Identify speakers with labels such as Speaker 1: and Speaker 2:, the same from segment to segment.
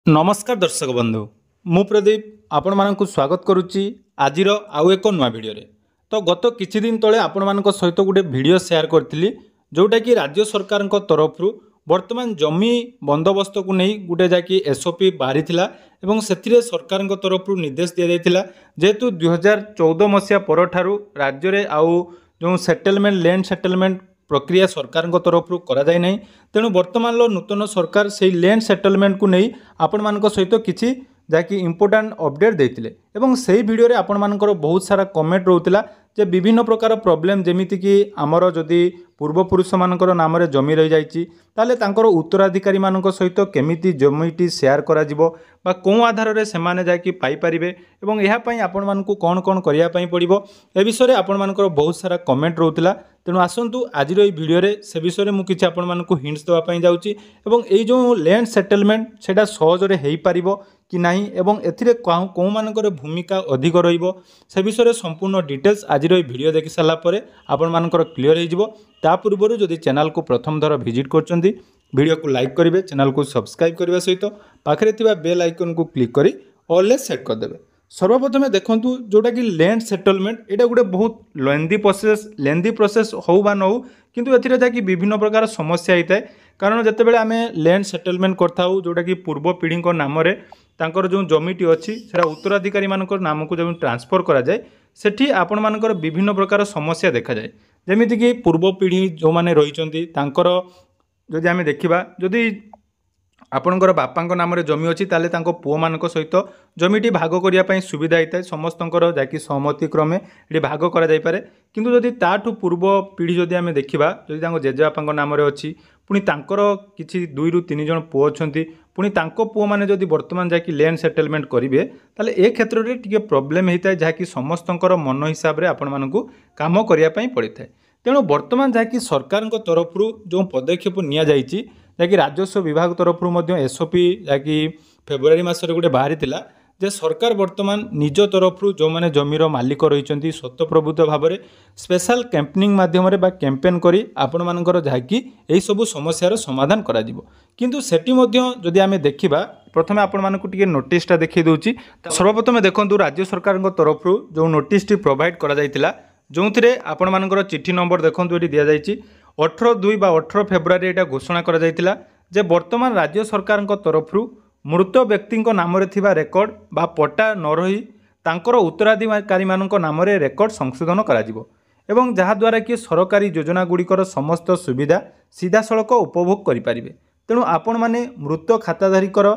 Speaker 1: नमस्कार दर्शक बंधु मु प्रदीप आपण मानक स्वागत करुच्ची आजिर आउ एक नुआ भिडियो तो गत किछि दिन तले आपण मानक सहित गोटे भिडियो शेयर करथिली जोटा कि राज्य सरकार तरफ वर्तमान जमी बंदोबस्त को नहीं गोटे जाकि एसओपी बाहरी थिला एवं सेथिरे सरकार तरफ निर्देश दि जाइथिला जेहेतु 2014 मसीहा पर ठारू राज्य रे आउ जो सेटलमेंट लैंड सेटलमेंट प्रक्रिया सरकार तरफ करा जाय नहीं तेणु वर्तमान नूतन सरकार से लैंड सेटलमेंट को नहीं आपण मानक सहित किछि जाकि इंपोर्टाट अपडेट देते एवं से भिडियो रे आपण मानकर बहुत सारा कमेंट रोला जे विभिन्न प्रकार प्रॉब्लम जेमिति कि आमर जदि पूर्वपुरुष मानकर नाम रे जमी रही जाइछि ताले तांकर उत्तराधिकारी मानक सहित केमिति जमीटी शेयर करा जिवो बा को आधार रे सेमाने जाकि पाई परिबे एवं एहा पई आपण मानकु कोन कोन करिया पई पड़िबो ए विषय रे आपण मानकर बहुत सारा कमेंट रोला तेणु आसतु आज भिडियो रे से विषय में मुझे आपण मानकु हिंट्स देवाई जाऊँगी एवं ये जो लैंड सेटलमेंट सेटा सहज रे हेई पारिबो कि नहीं एवं एथिरे कौ मानकर भूमिका अधिक रहिबो से विषय संपूर्ण डिटेल्स आज भिडियो देखि सारा पर आपण मानकर क्लियर हो ता पूर्व जदि चैनल को प्रथम थर विजिट करछंती वीडियो को लाइक करेंगे चैनल को सब्सक्राइब करने सहित पाखे बेल आइकन को क्लिक कर ऑल सेट करदे। सर्वप्रथम देखूँ जोटा कि लैंड सेटलमेंट यहाँ गोटे बहुत लेंदी प्रोसेस हो बा न हो किंतु एथिरे जाकि विभिन्न प्रकार समस्या होता है कारण जितेबाला आम लैंड सेटलमेंट करथाउ जोटा कि पूर्व पीढ़ी नाम तांकर जो जमीटी अच्छी से उत्तराधिकारी मान नाम को जब ट्रांसफर करा जाए सेठी आपण मानकर विभिन्न प्रकार समस्या देखा जाए जमीती कि पूर्व पीढ़ी जो मैंने रही जदि आम देखा जदि आपणकर बापा नाम जमी अच्छी ताले तांको पुओ मानक सहित जमीटी भाग करने सुविधा होता है समस्तंकर जाकि सहमति क्रमे ये भाग करा जाय पारे किंतु जदि ताठू पूर्व पीढ़ी जदि आम देखा जदि जेजेबापा नाम अच्छी पुणी तांकर किछि 2 ରୁ 3 जन पुओ अच्छी पुणी तांको पुओ माने जदि वर्तमान जाकि लैंड सेटलमेंट करेंगे ताले ए क्षेत्र में टिके प्रोब्लेम होता है जहाँकि समस्तंकर मन हिसाब से आपण मानकु काम करने पड़ी था तेणु वर्तमान जहाँकि सरकार तरफ जो पदक्षेप नि जाइछि जहाँकि राजस्व विभाग तरफ एसओपी जहाँकि फेब्रुआरी मसरे गोटे बाहरी थिला जे सरकार वर्तमान निज तरफ जो मैंने जमीर मालिक रही स्वतःप्रभुत भाव में स्पेशल कैंपेनिंग माध्यम कैंपेन करी आपण मानकर जहाँकि यही सबू समस्यार समाधान करा जिवो किंतु सेठी मध्य जदि आमे देखिबा प्रथमे आपण मानकु टिके नोटिसटा देखि दउची सर्वप्रथम देखंतु राज्य सरकार तरफ जो नोटिसटी प्रोवाइड करा जायतिला जोंथिरे आपण मानकर चिट्ठी नंबर देखंतु एटी दिया जायछि 18/2 बा 18 फेब्रुआरी एटा घोषणा करा जायतिला जे वर्तमान राज्य सरकार तरफ मृत व्यक्ति नाम रेकर्ड बा पट्टा न रही तांकर उत्तराधिकारी मानक नाम रेकर्ड संशोधन करा जिवो एवं जहाद्वारा कि सरकारी योजना गुड़िकर समस्त सुविधा सीधा सड़क उपभोग करें तेणु आपण मैंने मृत खाताधारीकर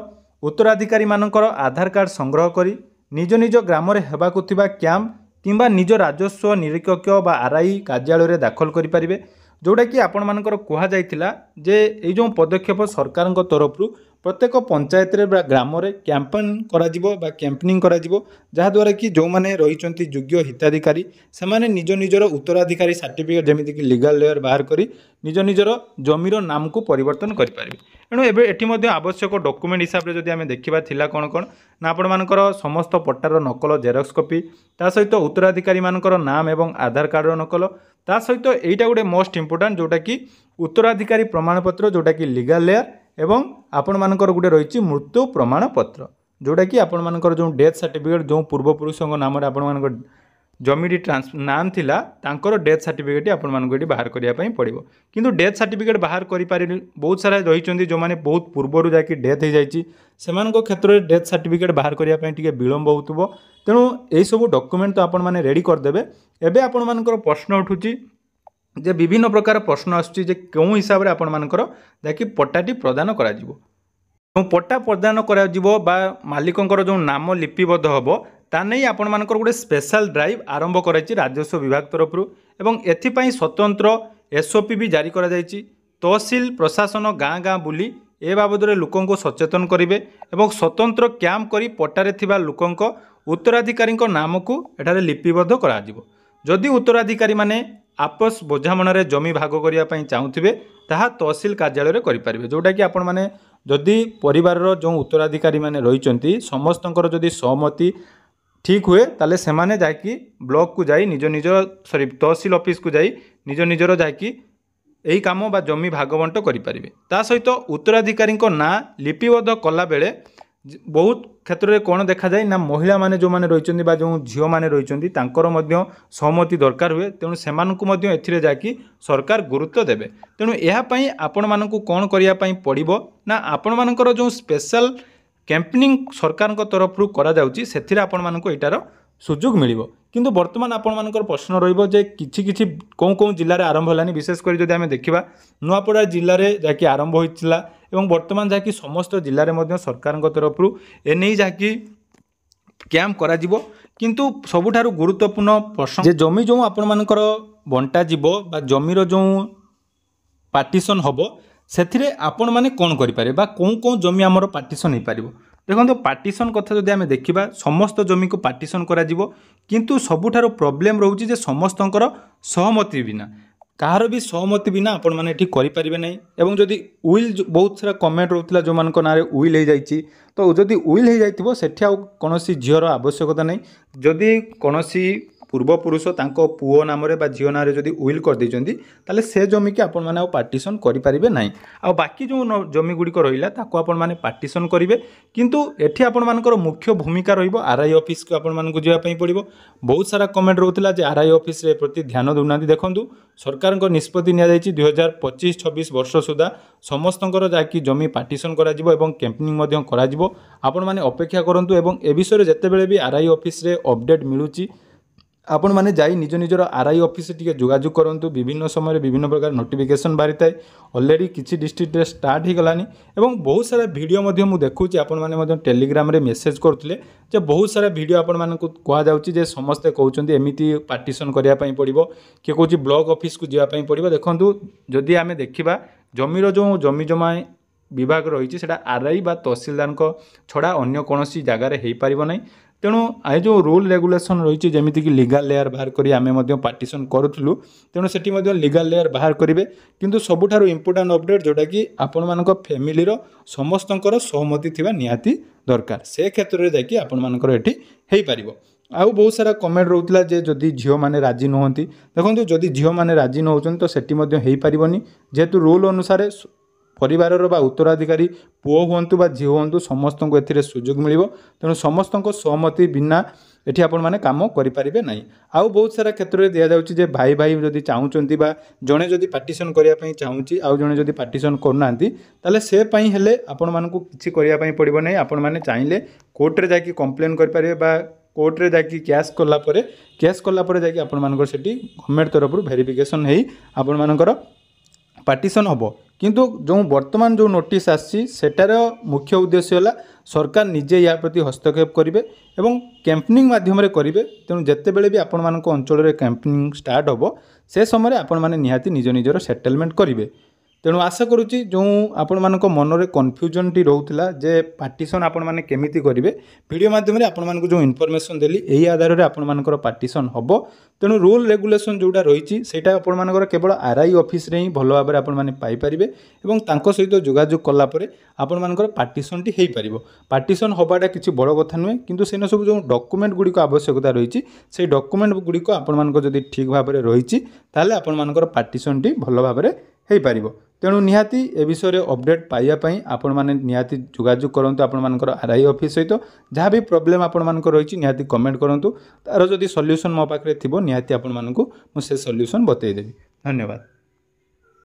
Speaker 1: उत्तराधिकारी मानकर आधार कार्ड संग्रह करी निज निज ग्राम हेबाकु थिबा कैंप किंबा निज राजस्व निरीक्षक बा आरआई कार्यालय दाखल करें जोटा कि आपण मानकर कहा जाइथिला जे ए जो पदक्षेप सरकार तरफ प्रत्येक पंचायत रे ग्राम रे कैंपेन करा जिवो बा कैंपेनिंग करा जिवो जहा द्वारा कि जो माने रहिचंती योग्य हिताधिकारी से माने निज निजर उत्तराधिकारी सर्टिफिकेट जेमिति कि लीगल लेयर बाहर करी निज निजर जमीर नाम को परिवर्तन करि पारिबे एणु एबे एठी मध्ये आवश्यक डॉक्यूमेंट हिसाब रे जदि आमे देखिबा थिला कोन कोन ना आपण मानकर समस्त पट्टार नकल जेरक्स कॉपी ता सहित उत्तराधिकारी मानकर नाम एवं आधार कार्ड नकल ता सहित एटा गोटे मोस्ट इंपोर्टेंट जोटा कि उत्तराधिकारी प्रमाणपत्र जोटा कि लीगल लेयर एवं आपण मानकर गोटे रही मृत्यु प्रमाणपत्र जोटा कि आपण मानकर जो डेथ सर्टिफिकेट जो पूर्वपुरुष नाम आपण मानकर जमीटी नाम थिला तांकर डेथ सर्टिफिकेट आपण मानक ये बाहर करने पड़ो किंतु डेथ सर्टिफिकेट बाहर करें बहुत सारा रही जो मैंने बहुत पूर्वर जाकि डेथ हो जाए क्षेत्र में डेथ सर्टिफिकेट बाहर करने विलम्ब हो तेणु यही सब डॉक्यूमेंट तो आपण मैंने रेडी करदे एबे आपण मानकर प्रश्न उठुची जे विभिन्न प्रकार प्रश्न आसुची जे केउं हिसाब रे आपण मानकर जाकि पट्टाटी प्रदान करा जिवो पट्टा प्रदान करा जिवो बा मालिकंकर जो नाम लिपिबद्ध हबो ता नहीं आपण मानकर गोटे स्पेशल ड्राइव आरंभ कराई राजस्व विभाग तरफ एवं एथिपाई स्वतंत्र एसओपी भी जारी करा जायछि तहसील प्रशासन गाँ गाँ बुली ए बाबद लोकों सचेतन करेंगे एवं स्वतंत्र कैंप करी पट्टारे थिबा लोकों उत्तराधिकारी नाम को एठारे लिपिबद्ध करा जिवो जदि उत्तराधिकारी माने आपस बुझामणार जमी भाग करने चाहूथे ताहा तहसील कार्यालय करेंगे जोटा कि आपण मैंने जदि परिवार जो उत्तराधिकारी माने रही समस्तंकर जदि सहमति ठीक हुए ताले सेमाने जाकि ब्लॉक को जाई निज निजर सॉरी तहसील ऑफिस को जाई निज निजर जाकि यही काम बा जमी भागबंट करें ता सहित उत्तराधिकारी ना लिपिबद्ध कला बेले बहुत क्षेत्र में कौन देखा जाए ना महिला माने जो माने रही जो झील मैंने रही सहमति दरकार हुए तेणु से एथिरे जाकि सरकार गुरुत्व देवे तेणु यापाई आपण मानक कौन करने पड़ो ना आपण मानकर जो स्पेशल कैंपेनिंग सरकार तरफ करा जाउची सेथिरे आपण मानक एटार सुजोग मिलिबो किंतु वर्तमान आपण मानकर प्रश्न रहिबो जे किछि किछि कोन कोन जिल्ला रे आरंभ हलानी विशेष करी जदि हमें देखिबा नुआपड़ा जिल्ला रे जाकि आरंभ होइतिला एवं वर्तमान जाकि समस्त जिल्ला रे मध्य सरकार तरफ एनै जाकि कैंप करा जिवो किंतु सबुठारु गुरुत्वपूर्ण प्रश्न जे जमी जो आपण मानकर बंटा जिवो बा जमीर जो पार्टीशन हबो सेथिरे आपण माने कोन करि पारे बा कोन कोन जमी हमर पार्टीशन हे पारिबो देखो पार्टीशन कथा जदि आम देखा समस्त जमी को पार्टीशन करा जिवो किंतु सबुठारो प्रॉब्लम रोचे जे समस्तंकर सहमति बिना कहार भी सहमति बिना आपण माने एठी करि परिबे नै एवं जदि उइल बहुत सारा कमेंट रोतला जो मान नारे उइल हो जाइछि तो जदि उइल हो जाइथिबो सेठी आ कोनोसी झीर आवश्यकता नै जदि कोनोसी पूर्वपुरुष तांको पुओ नाम बा झील नाम जदि उइल कर देइचंदी ताले से जमी के आपण माने पार्टीशन करि परिबे नै आ बाकी जो जमी गुड़िक रहिला ताको आपण माने पार्टीशन करिवे किंतु एठी आपण मानकर मुख्य भूमिका रहिबो आरआई ऑफिस को आपण मानकु जिया पई पड़िबो बहुत सारा कमेंट रोतला जे आरआई ऑफिस रे प्रति ध्यान दउनांदी देखंतु सरकार को निष्पत्ति निया जायछि 2025-26 वर्ष सुधा समस्तंकर जाकि जमी पार्टीशन करा जिवो एवं कैंपेनिंग मध्यम करा जिवो आपण माने अपेक्षा करंतु एवं ए विषय रे जतेबेले भी आरआई ऑफिस रे अपडेट मिलुची आपण माने जाई निज निजर आरआई ऑफिस टिके जोगाजोग करंतु विभिन्न समय विभिन्न प्रकार नोटिफिकेशन बाहरी थाए ऑलरेडी किछि डिस्ट्रिक्ट रे स्टार्ट ही गलानी एवं बहुत सारा वीडियो मध्य मु देखुची आपण माने मध्य टेलीग्राम रे मेसेज करथले जे बहुत सारा वीडियो आपण माने को कहा जाउची जे समस्त कहउचंदी एमिति पार्टीशन करिया पई पड़िबो के कहउची ब्लॉक ऑफिस को जिया पई पड़िबो देखंतु जदि आमे देखिबा जमीर जो जमी जमा विभाग रही सेटा आरआई बा तहसीलदार को छड़ा अन्य कोनोसी जगार हे पारिबो नै तेणु आज जो रूल रेगुलेशन रही जमीक लीगल लेयर बाहर करी आमे मध्य पार्टीशन करूँ तेणु सेठी मध्य लीगल लेयर बाहर करेंगे किंतु सबुठारु इंपोर्टेंट अपडेट जोटा कि आपण मानक फैमिलीर समस्तंकर सहमति थिबा निहाती दरकार से क्षेत्र में जाकि आपण मानकर एठी हेई पारिबो आउ बहुत सारा कमेंट रोतला जे जदि झील माने राजी नहंती देखंतु जदि झील माने राजी न होचन तो सेठी मध्य हेई पारिबोनी जेहेतु रूल अनुसार परिवार बा उत्तराधिकारी पुओ हुंतु बा झील हुंतु समस्त को एथिरे सुजोग मिलिबो तेणु समस्त को सहमति बिना एठी आपण माने काम करि परिबे नै आउ बहुत सारा क्षेत्र में दिया जाउची जे भाई भाई जदि चाहूचंती बा जणे जदि पार्टीशन करिया पई चाहूची आउ जणे जदि पार्टीशन करनांती ताले से पई हेले आपण मानकु किछि करिया पई पड़िबो नै आपण माने चाहिले कोर्ट रे जाकी कंप्लेन कर परिबे बा कोर्ट रे जाकी केस कला परे जाकी आपण मानकर सेठी गवर्नमेंट तरफ वेरिफिकेशन हेई आपण मानकर पार्टीशन हबो किंतु जो वर्तमान जो नोटिस आसी सेटार मुख्य उद्देश्य है सरकार निजे या प्रति हस्तक्षेप करेंगे एवं कैंपेनिंग माध्यम करेंगे तेणु जिते बड़े भी आपण मान अंचल में कैंपेनिंग स्टार्ट हम से समय आपण मैंने निहाती निज निजर सेटलमेंट करेंगे तेणु आशा करुच्ची जो आपण मान मनरे कन्फ्यूजन टी रोला जे पार्टीशन आपण मैंने केमिति करेंगे वीडियो माध्यम आपण मान जो इनफॉरमेशन देली यही आधार में आपण मान पार्टीशन हम तेणु रूल रेगुलेशन जोटा रही सेटा आपण मान केवल आरआई ऑफिस रे ही भल भाव में आपण मैंने पाइपर और सहित जोगाजोग कलापर आपण मान पार्टीशन टी हो पार पार्टीशन हवाटा किसी बड़ कथा नुहे किंतु सेन सब जो डॉक्यूमेंट गुड़िक आवश्यकता रही से डॉक्यूमेंट गुड़िक आपण मान जदि ठीक भाव में रही आपण मान पार्टीशन टी भल भाव में हो पार तेणु निहाती ए विषय में अपडेट पाइबापी आपण मैंने निहाती जोगाजोग करूँ आपण मानकर आरआई ऑफिस सहित जहाँ भी प्रोब्लेम आपण मानकर रही निहाती कमेंट करूँ तार जदि सॉल्यूशन मो पाखे थी निहाती आपण मानकु मु से सॉल्यूशन बतईदेवी धन्यवाद।